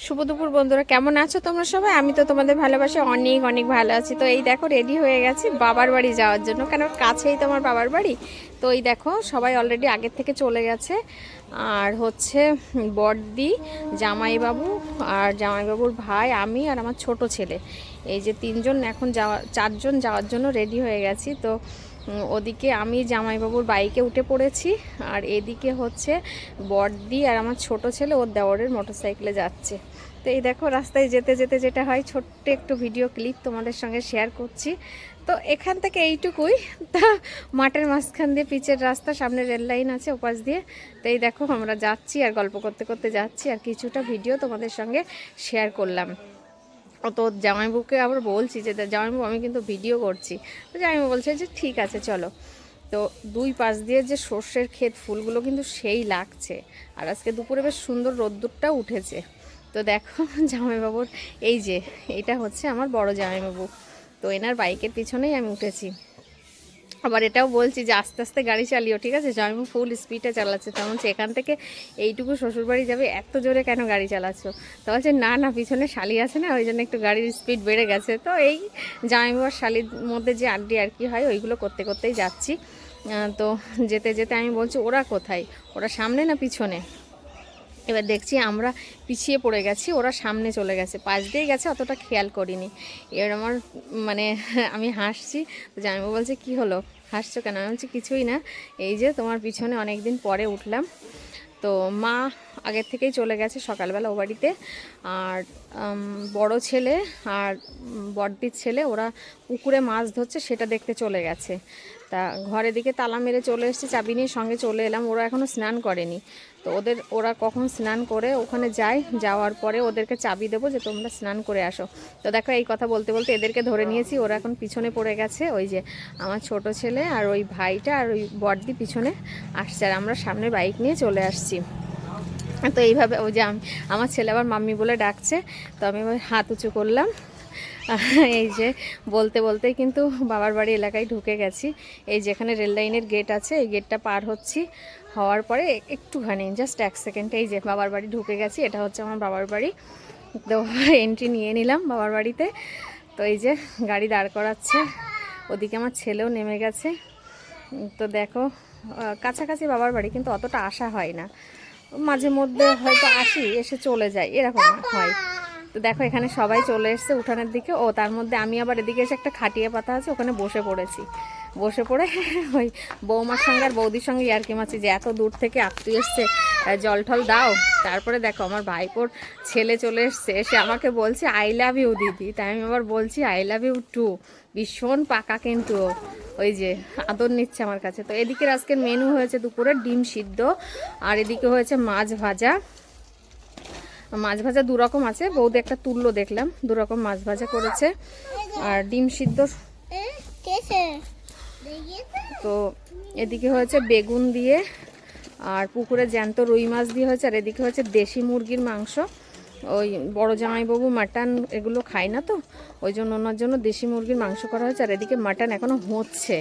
শুভ দুপুর বন্ধুরা, কেমন আছো তোমরা সবাই? আমি তো তোমাদের ভালোবাসে অনেক অনেক ভালো আছি। তো এই দেখো রেডি হয়ে গেছি বাবার বাড়ি যাওয়ার জন্য, কারণ কাছেই তোমার বাবার বাড়ি। তো এই দেখো সবাই অলরেডি আগের থেকে চলে গেছে। আর হচ্ছে বড়দি, জামাইবাবু আর জামাইবাবুর ভাই, আমি আর আমার ছোট ছেলে, এই যে তিনজন এখন চারজন যাওয়ার জন্য রেডি হয়ে গেছি। তো ওদিকে আমি জামাইবাবুর বাইকে উঠে পড়েছি, আর এদিকে হচ্ছে বড়দি আর আমার ছোট ছেলে ওর দেওরের মোটরসাইকেলে যাচ্ছে। তো এই দেখো রাস্তায় যেতে যেতে যেটা হয়, ছোট্ট একটু ভিডিও ক্লিপ তোমাদের সঙ্গে শেয়ার করছি। তো এখান থেকে এইটুকুই, তা মাঠের মাঝখান দিয়ে পিচের রাস্তা, সামনে রেল লাইন আছে ওপাশ দিয়ে। তো এই দেখো আমরা যাচ্ছি আর গল্প করতে করতে যাচ্ছি, আর কিছুটা ভিডিও তোমাদের সঙ্গে শেয়ার করলাম। তো জামাইবাবুকে আবার বলছি যে জামাইবাবু আমি কিন্তু ভিডিও করছি। তো জামাইবাবু বলছে যে ঠিক আছে চলো। তো দুই পাশ দিয়ে যে সর্ষের ক্ষেত, ফুলগুলো কিন্তু সেই লাগছে, আর আজকে দুপুরে বেশ সুন্দর রোদ্দুরটাও উঠেছে। তো দেখো জামাইবাবুর এই যে এটা হচ্ছে আমার বড় জামাইবাবু, তো এনার বাইকের পিছনেই আমি উঠেছি। আবার এটাও বলছি যে আস্তে আস্তে গাড়ি চালিও, ঠিক আছে? জামাইবাবু ফুল স্পিডে চালাচ্ছে, তো বলছে এখান থেকে এইটুকু শ্বশুরবাড়ি যাবে, এত জোরে কেন গাড়ি চালাচ্ছ? তো বলছে না না, পিছনে শালি আছে না, ওই জন্য একটু গাড়ির স্পিড বেড়ে গেছে। তো এই জামাইবাবু আর শালির মধ্যে যে আড্ডি আর কি হয়, ওইগুলো করতে করতেই যাচ্ছি। তো যেতে যেতে আমি বলছি ওরা কোথায়, ওরা সামনে না পিছনে? এবার দেখছি আমরা পিছিয়ে পড়ে গেছি, ওরা সামনে চলে গেছে, পাশ দিয়ে গেছে, অতটা খেয়াল করিনি। এবার আমার মানে আমি হাসছি, তো জামাইবাবু বলছে কী হলো, হাসছো কেন? আমি বলছি কিছুই না, এই যে তোমার পিছনে অনেক দিন পরে উঠলাম। তো মা আগের থেকেই চলে গেছে সকালবেলা ও বাড়িতে, আর বড় ছেলে আর বড়দির ছেলে ওরা পুকুরে মাছ ধরছে, সেটা দেখতে চলে গেছে। তা ঘরের দিকে তালা মেরে চলে এসেছি, চাবি নিয়ে সঙ্গে চলে এলাম। ওরা এখনও স্নান করেনি, তো ওরা কখন স্নান করে ওখানে যায়, যাওয়ার পরে ওদেরকে চাবি দেবো যে তোমরা স্নান করে আসো। তো দেখো এই কথা বলতে বলতে এদেরকে ধরে নিয়েছি, ওরা এখন পিছনে পড়ে গেছে। ওই যে আমার ছোট ছেলে আর ওই ভাইটা আর ওই বড়দি পিছনে আসছে, আর আমরা সামনে বাইক নিয়ে চলে আসছি। তো এইভাবে ওই যে আমার ছেলে আবার মাম্মি বলে ডাকছে, তো আমি হাত উঁচু করলাম। এই যে বলতে বলতেই কিন্তু বাবার বাড়ি এলাকায় ঢুকে গেছি। এই যেখানে রেল লাইনের গেট আছে, এই গেটটা পার হচ্ছি, হওয়ার পরে একটুখানি জাস্ট 1 সেকেন্ড এই যে বাবার বাড়ি ঢুকে গেছি। এটা হচ্ছে আমার বাবার বাড়ি। তো এন্ট্রি নিয়ে নিলাম বাবার বাড়িতে। তো এই যে গাড়ি দাঁড় করাচ্ছে, ওদিকে আমার ছেলেও নেমে গেছে। তো দেখো কাছাকাছি বাবার বাড়ি, কিন্তু অতটা আসা হয় না, মাঝে মধ্যে হয়তো আসি, এসে চলে যাই, এরকম হয়। তো দেখো এখানে সবাই চলে এসছে উঠানের দিকে। ও তার মধ্যে আমি আবার এদিকে এসে একটা খাটিয়া পাতা আছে, ওখানে বসে পড়েছি। বসে পড়ে ওই বৌমার সঙ্গে আর বৌদির সঙ্গে ইয়ার্কি মারছি যে এত দূর থেকে আত্মীয় এসছে, জল টল দাও। তারপরে দেখো আমার ভাইপোর ছেলে চলে এসছে, এসে আমাকে বলছে আই লাভ ইউ দিদি। তাই আমি আবার বলছি আই লাভ ইউ টু। ভীষণ পাকা কিন্তু, ওই যে আদর নিচ্ছে আমার কাছে। তো এদিকের আজকের মেনু হয়েছে দুপুরে ডিম সিদ্ধ, আর এদিকে হয়েছে মাছ ভাজা। মাছ ভাজা দু রকম আছে, বৌদি একটা তুললো দেখলাম, দু রকম মাছ ভাজা করেছে, আর ডিম সিদ্ধ। তো এদিকে হয়েছে বেগুন দিয়ে, আর পুকুরে জ্যান্ত রুই মাছ দিয়ে হয়েছে, আর এদিকে হয়েছে দেশি মুরগির মাংস। ওই বড় জামাইবাবু মাটন এগুলো খায় না, তো ওই জন্য ওনার জন্য দেশি মুরগির মাংস করা হয়েছে। আর এদিকে মাটন এখনও হচ্ছে,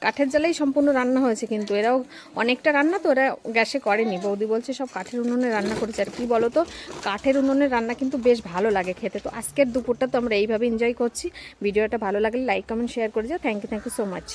কাঠের জ্বালেই সম্পূর্ণ রান্না হয়েছে, কিন্তু এরাও অনেকটা রান্না তো এরা গ্যাসে করেনি। বৌদি বলছে সব কাঠের উনুনে রান্না করেছে। আর কি বলো তো, কাঠের উনুনের রান্না কিন্তু বেশ ভালো লাগে খেতে। তো আজকের দুপুরটা তো আমরা এইভাবে এনজয় করছি। ভিডিওটা ভালো লাগলে লাইক কমেন্ট শেয়ার করে যাও। Thank you so much.